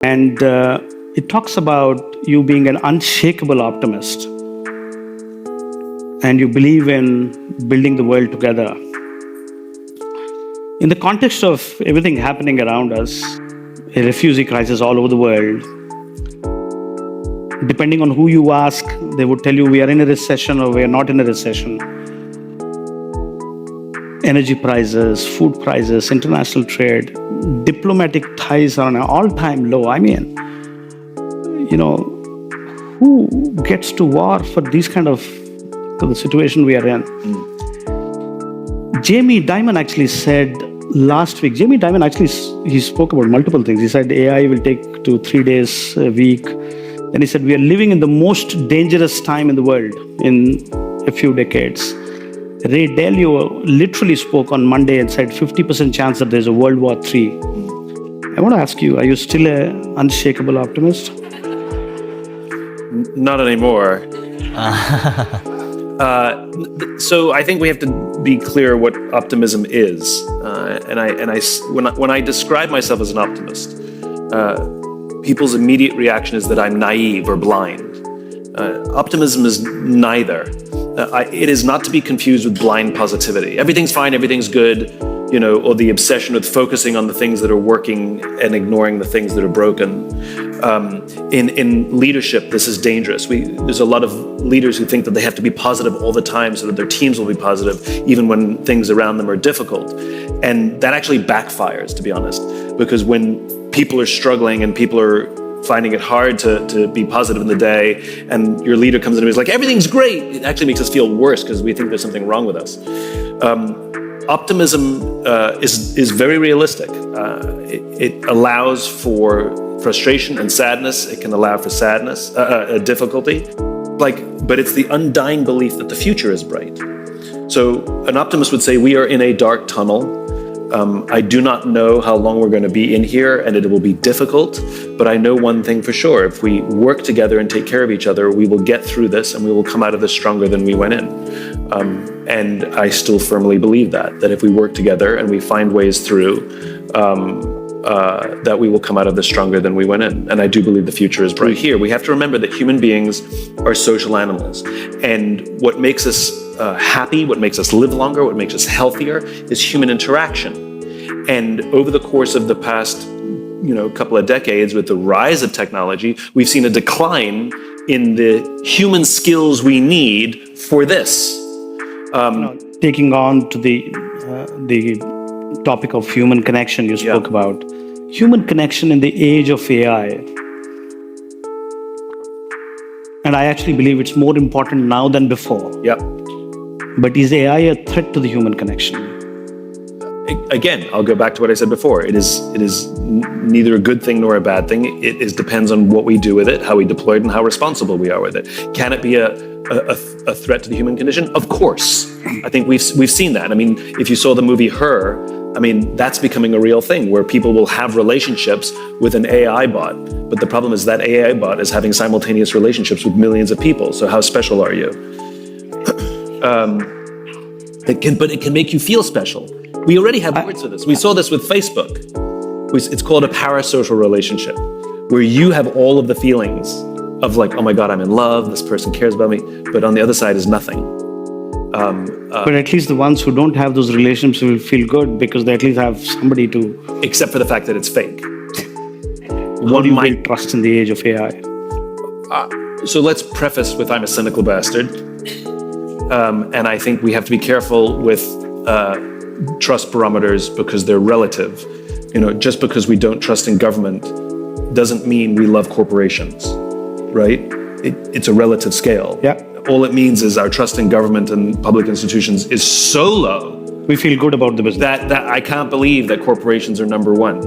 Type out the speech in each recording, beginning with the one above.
And it talks about you being an unshakable optimist and you believe in building the world together. In the context of everything happening around us, a refugee crisis all over the world, depending on who you ask, they would tell you we are in a recession or we are not in a recession. Energy prices, food prices, international trade, diplomatic ties are on an all-time low. I mean, who gets to war for these kind of the situation we are in? Jamie Dimon actually said last week, he spoke about multiple things. He said AI will take 2 3 days a week. Then he said we are living in the most dangerous time in the world in a few decades. Ray Dalio literally spoke on Monday and said 50% chance that there's a World War III. I want to ask you, are you still an unshakable optimist? Not anymore. So I think we have to be clear what optimism is. When I describe myself as an optimist, people's immediate reaction is that I'm naive or blind. Optimism is neither. It is not to be confused with blind positivity. Everything's fine, everything's good, or the obsession with focusing on the things that are working and ignoring the things that are broken. In leadership, this is dangerous. There's a lot of leaders who think that they have to be positive all the time so that their teams will be positive, even when things around them are difficult. And that actually backfires, to be honest, because when people are struggling and people are finding it hard to be positive in the day, and your leader comes in and is like, everything's great, it actually makes us feel worse because we think there's something wrong with us. Optimism is very realistic. It allows for frustration and sadness. It can allow for sadness, difficulty, but it's the undying belief that the future is bright. So an optimist would say we are in a dark tunnel. I do not know how long we're going to be in here, and it will be difficult, but I know one thing for sure. If we work together and take care of each other, we will get through this and we will come out of this stronger than we went in. And I still firmly believe that if we work together and we find ways through, that we will come out of this stronger than we went in. And I do believe the future is bright. Here, we have to remember that human beings are social animals. And what makes us happy, what makes us live longer, what makes us healthier is human interaction. And over the course of the past, couple of decades, with the rise of technology, we've seen a decline in the human skills we need for this. Taking on to the topic of human connection you spoke about, human connection in the age of AI. And I actually believe it's more important now than before. Yep. But is AI a threat to the human connection? Again, I'll go back to what I said before. It is neither a good thing nor a bad thing. It depends on what we do with it, how we deploy it, and how responsible we are with it. Can it be a threat to the human condition? Of course. I think we've seen that. I mean, if you saw the movie Her, that's becoming a real thing where people will have relationships with an AI bot. But the problem is that AI bot is having simultaneous relationships with millions of people. So how special are you? But it can make you feel special. We already have words for this. We saw this with Facebook. It's called a parasocial relationship, where you have all of the feelings of like, oh my God, I'm in love, this person cares about me, but on the other side is nothing. But at least the ones who don't have those relationships will feel good because they at least have somebody to... Except for the fact that it's fake. How do you build trust in the age of AI? So let's preface with I'm a cynical bastard. And I think we have to be careful with trust barometers because they're relative. Just because we don't trust in government doesn't mean we love corporations, right? It's a relative scale. Yeah. All it means is our trust in government and public institutions is so low. We feel good about the business. That I can't believe that corporations are number one.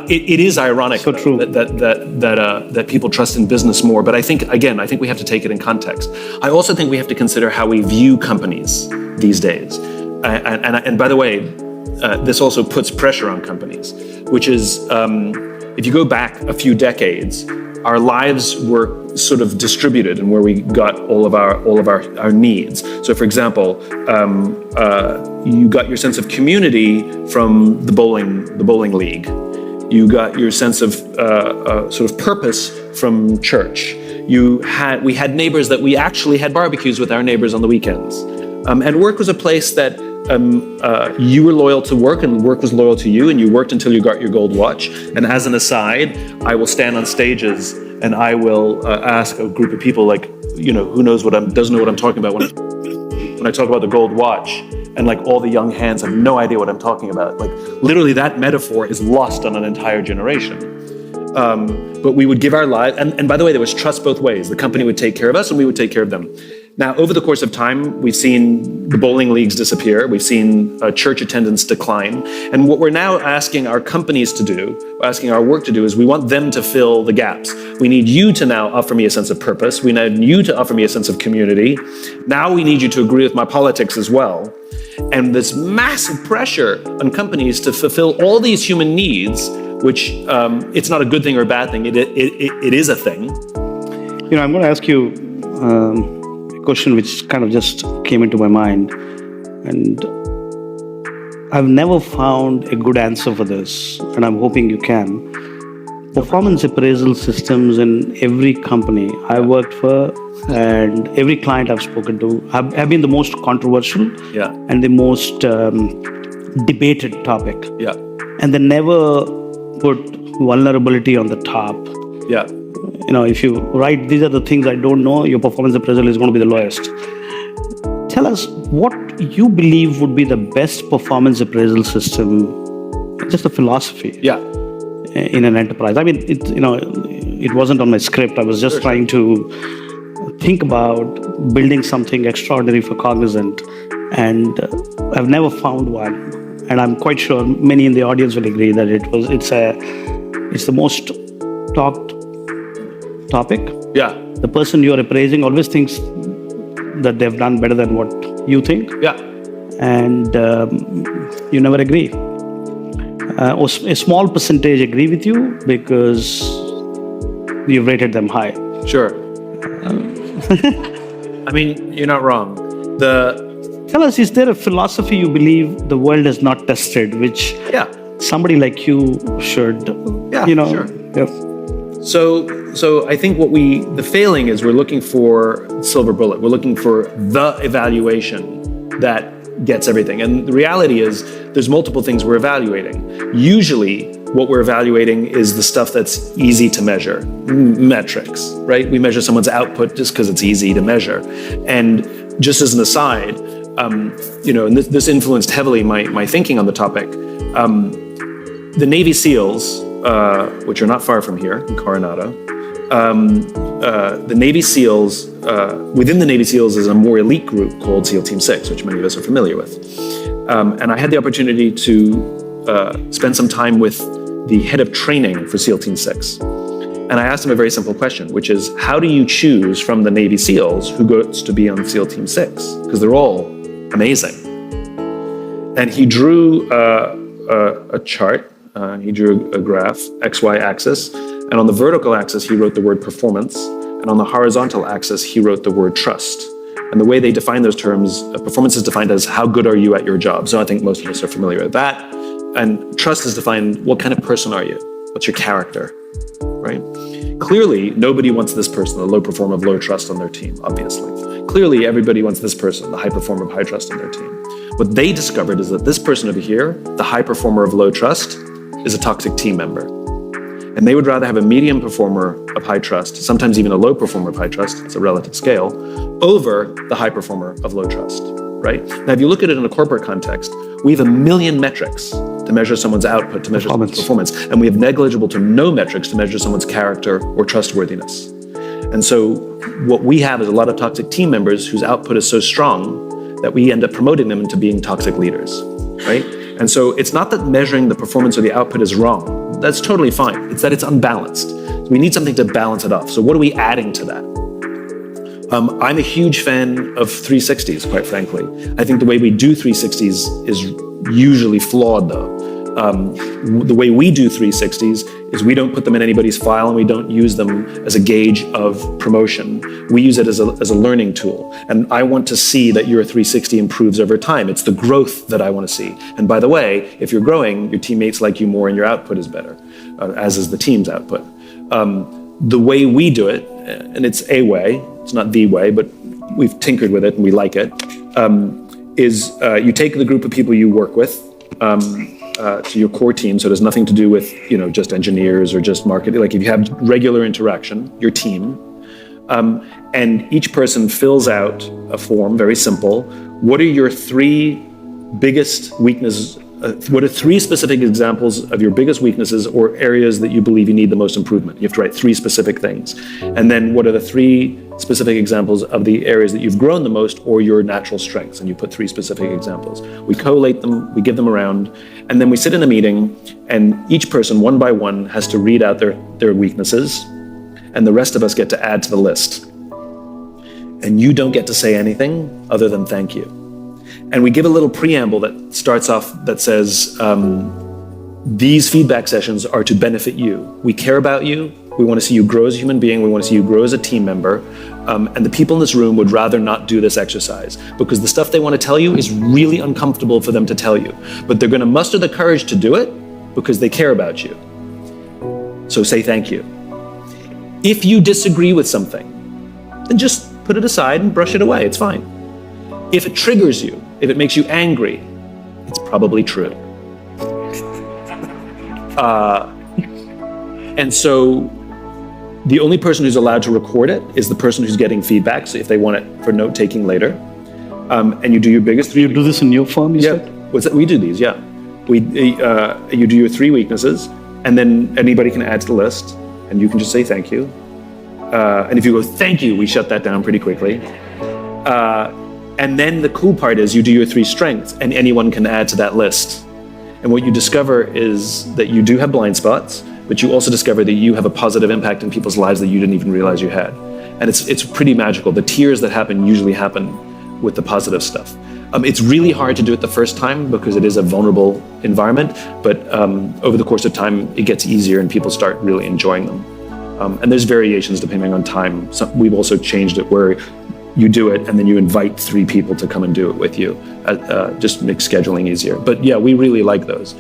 It is ironic that people trust in business more. But I think we have to take it in context. I also think we have to consider how we view companies these days. And by the way, this also puts pressure on companies, which is if you go back a few decades, our lives were sort of distributed and where we got all of our needs. So, for example, you got your sense of community from the bowling league. You got your sense of sort of purpose from church. We had neighbors that we actually had barbecues with our neighbors on the weekends. And work was a place that you were loyal to work and work was loyal to you, and you worked until you got your gold watch. And as an aside, I will stand on stages and I will ask a group of people like, who doesn't know what I'm talking about when I talk about the gold watch, and like all the young hands have no idea what I'm talking about. Like literally that metaphor is lost on an entire generation. But we would give our lives, and by the way, there was trust both ways. The company would take care of us and we would take care of them. Now, over the course of time, we've seen the bowling leagues disappear. We've seen church attendance decline. And what we're now asking our companies to do, asking our work to do, is we want them to fill the gaps. We need you to now offer me a sense of purpose. We need you to offer me a sense of community. Now we need you to agree with my politics as well. And this massive pressure on companies to fulfill all these human needs, which it's not a good thing or a bad thing. It is a thing. I'm going to ask you a question which kind of just came into my mind, and I've never found a good answer for this, and I'm hoping you can. Performance appraisal systems in every company I worked for and every client I've spoken to have been the most controversial and the most debated topic. Yeah. And they never put vulnerability on the top. Yeah. If you write, these are the things I don't know, your performance appraisal is going to be the lowest. Tell us what you believe would be the best performance appraisal system, just a philosophy. Yeah. In an enterprise. I mean, it wasn't on my script. I was just trying to think about building something extraordinary for Cognizant, and I've never found one. And I'm quite sure many in the audience will agree that it's the most talked topic. Yeah. The person you're appraising always thinks that they've done better than what you think. Yeah. And you never agree. Or a small percentage agree with you because you've rated them high. Sure. I mean, you're not wrong. Tell us, is there a philosophy you believe the world has not tested, which somebody like you should, Sure. Yeah. So I think the failing is we're looking for silver bullet. We're looking for the evaluation that gets everything. And the reality is there's multiple things we're evaluating. Usually what we're evaluating is the stuff that's easy to measure, metrics, right? We measure someone's output just because it's easy to measure. And just as an aside, and this influenced heavily my thinking on the topic. The Navy SEALs, which are not far from here in Coronado, the Navy SEALs, within the Navy SEALs is a more elite group called SEAL Team 6, which many of us are familiar with. And I had the opportunity to spend some time with the head of training for SEAL Team 6. And I asked him a very simple question, which is, how do you choose from the Navy SEALs who goes to be on SEAL Team 6? Because they're all amazing. And he drew a chart. He drew a graph, XY axis. And on the vertical axis, he wrote the word performance. And on the horizontal axis, he wrote the word trust. And the way they define those terms, performance is defined as how good are you at your job. So I think most of us are familiar with that. And trust is defined, what kind of person are you? What's your character, right? Clearly, nobody wants this person, the low performer of low trust on their team, obviously. Clearly, everybody wants this person, the high performer of high trust on their team. What they discovered is that this person over here, the high performer of low trust, is a toxic team member. And they would rather have a medium performer of high trust, sometimes even a low performer of high trust, it's a relative scale, over the high performer of low trust, right? Now, if you look at it in a corporate context, we have 1 million metrics to measure someone's output, to measure someone's performance, and we have negligible to no metrics to measure someone's character or trustworthiness. And so what we have is a lot of toxic team members whose output is so strong that we end up promoting them into being toxic leaders, right? And so it's not that measuring the performance or the output is wrong. That's totally fine. It's that it's unbalanced. So we need something to balance it off. So what are we adding to that? I'm a huge fan of 360s, quite frankly. I think the way we do 360s is usually flawed, though. The way we do 360s is we don't put them in anybody's file and we don't use them as a gauge of promotion. We use it as a learning tool. And I want to see that your 360 improves over time. It's the growth that I want to see. And by the way, if you're growing, your teammates like you more and your output is better, as is the team's output. The way we do it, and it's a way, it's not the way, but we've tinkered with it and we like it, is you take the group of people you work with, to your core team, so it has nothing to do with just engineers or just marketing. Like if you have regular interaction, your team, and each person fills out a form, very simple. What are your three biggest weaknesses? What are three specific examples of your biggest weaknesses or areas that you believe you need the most improvement? You have to write three specific things. And then what are the three specific examples of the areas that you've grown the most or your natural strengths? And you put three specific examples. We collate them, we give them around, and then we sit in a meeting and each person, one by one, has to read out their weaknesses, and the rest of us get to add to the list. And you don't get to say anything other than thank you. And we give a little preamble that starts off that says, these feedback sessions are to benefit you. We care about you. We want to see you grow as a human being. We want to see you grow as a team member. And the people in this room would rather not do this exercise because the stuff they want to tell you is really uncomfortable for them to tell you. But they're going to muster the courage to do it because they care about you. So say thank you. If you disagree with something, then just put it aside and brush it away. It's fine. If it triggers you, if it makes you angry, it's probably true. And so the only person who's allowed to record it is the person who's getting feedback, so if they want it for note-taking later. And you do your biggest... You do this in your firm, you said? What's that? We do these, yeah. You do your three weaknesses, and then anybody can add to the list, and you can just say thank you. And if you go, thank you, we shut that down pretty quickly. And then the cool part is you do your three strengths and anyone can add to that list. And what you discover is that you do have blind spots, but you also discover that you have a positive impact in people's lives that you didn't even realize you had. And it's pretty magical. The tears that happen usually happen with the positive stuff. It's really hard to do it the first time because it is a vulnerable environment, but over the course of time, it gets easier and people start really enjoying them. And there's variations depending on time. We've also changed it where you do it and then you invite three people to come and do it with you. Just makes scheduling easier. But yeah, we really like those.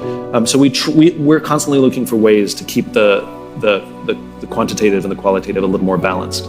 So we're constantly looking for ways to keep the quantitative and the qualitative a little more balanced.